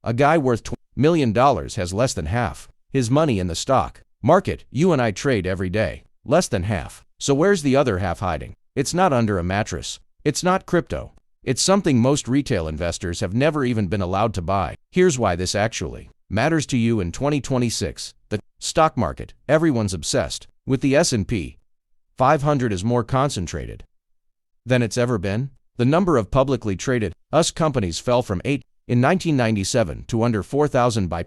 A guy worth $20 million has less than half his money in the stock market. You and I trade every day. Less than half. So where's the other half hiding? It's not under a mattress. It's not crypto. It's something most retail investors have never even been allowed to buy. Here's why this actually matters to you in 2026. The stock market. Everyone's obsessed with the S&P 500 is more concentrated than it's ever been. The number of publicly traded US companies fell from 8 in 1997 to under 4,000 by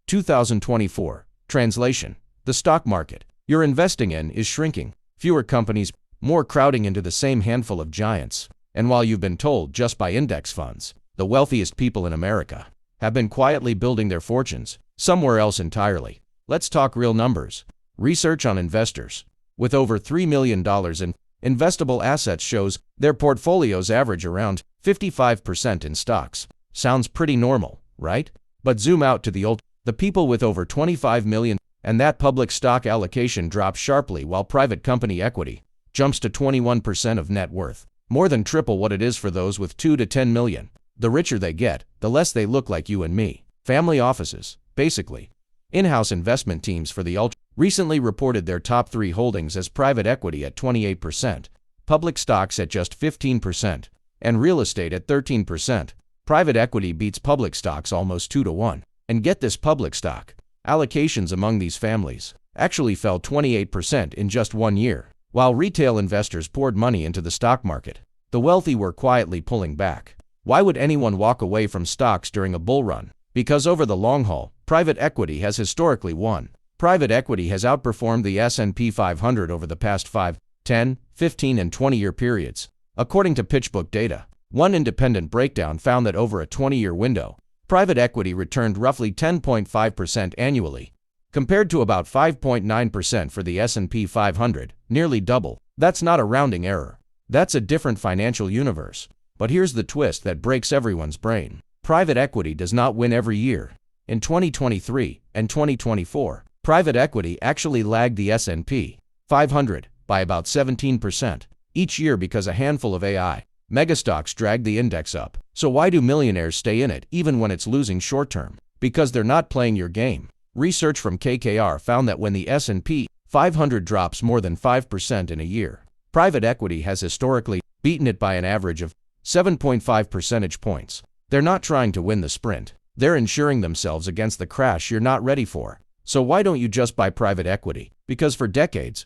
2024. Translation: the stock market you're investing in is shrinking. Fewer companies, more crowding into the same handful of giants. And while you've been told just by index funds, the wealthiest people in America have been quietly building their fortunes somewhere else entirely. Let's talk real numbers. Research on investors with over $3 million in investable assets shows their portfolios average around 55% in stocks. Sounds pretty normal, right? But zoom out to the people with over 25 million, and that public stock allocation drops sharply while private company equity jumps to 21% of net worth, more than triple what it is for those with 2 to 10 million. The richer they get, the less they look like you and me. Family offices, basically. In-house investment teams for the ultra recently reported their top 3 holdings as private equity at 28%, public stocks at just 15%, and real estate at 13%. Private equity beats public stocks almost 2 to 1. And get this, public stock allocations among these families actually fell 28% in just 1 year. While retail investors poured money into the stock market, the wealthy were quietly pulling back. Why would anyone walk away from stocks during a bull run? Because over the long haul, private equity has historically won. Private equity has outperformed the S&P 500 over the past 5, 10, 15, and 20-year periods. According to Pitchbook data, one independent breakdown found that over a 20-year window, private equity returned roughly 10.5% annually, compared to about 5.9% for the S&P 500, nearly double. That's not a rounding error. That's a different financial universe. But here's the twist that breaks everyone's brain. Private equity does not win every year. In 2023 and 2024, private equity actually lagged the S&P 500 by about 17% each year because a handful of AI megastocks dragged the index up. So why do millionaires stay in it even when it's losing short-term? Because they're not playing your game. Research from KKR found that when the S&P 500 drops more than 5% in a year, private equity has historically beaten it by an average of 7.5 percentage points. They're not trying to win the sprint. They're insuring themselves against the crash you're not ready for. So why don't you just buy private equity? Because for decades,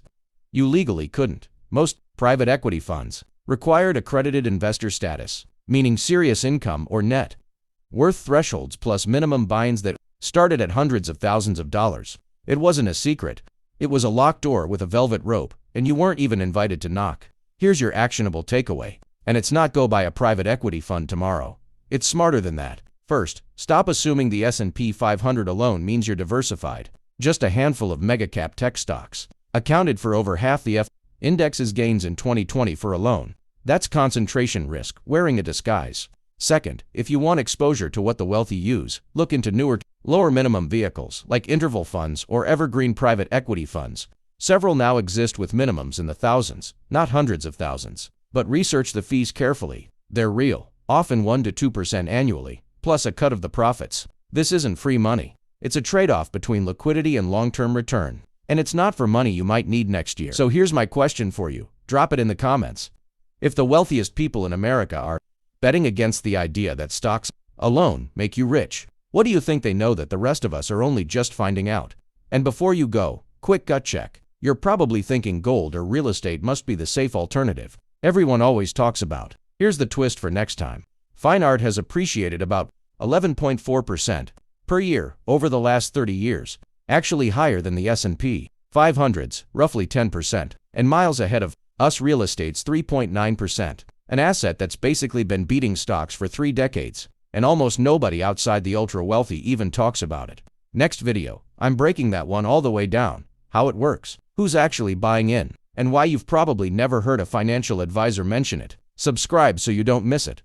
you legally couldn't. Most private equity funds required accredited investor status, meaning serious income or net worth thresholds plus minimum buy-ins that started at hundreds of thousands of dollars. It wasn't a secret. It was a locked door with a velvet rope, and you weren't even invited to knock. Here's your actionable takeaway. And it's not go buy a private equity fund tomorrow. It's smarter than that. First, stop assuming the S&P 500 alone means you're diversified. Just a handful of mega-cap tech stocks accounted for over half the index's gains in 2024 alone. That's concentration risk wearing a disguise. Second, if you want exposure to what the wealthy use, look into newer, lower minimum vehicles like interval funds or evergreen private equity funds. Several now exist with minimums in the thousands, not hundreds of thousands. But research the fees carefully. They're real, often 1 to 2% annually, plus a cut of the profits. This isn't free money. It's a trade-off between liquidity and long-term return. And it's not for money you might need next year. So here's my question for you. Drop it in the comments. If the wealthiest people in America are betting against the idea that stocks alone make you rich, what do you think they know that the rest of us are only just finding out? And before you go, quick gut check. You're probably thinking gold or real estate must be the safe alternative everyone always talks about. Here's the twist for next time. Fine art has appreciated about 11.4% per year over the last 30 years, actually higher than the S&P 500's, roughly 10%, and miles ahead of US real estate's 3.9%, an asset that's basically been beating stocks for 3 decades, and almost nobody outside the ultra-wealthy even talks about it. Next video, I'm breaking that one all the way down, how it works, who's actually buying in, and why you've probably never heard a financial advisor mention it. Subscribe so you don't miss it.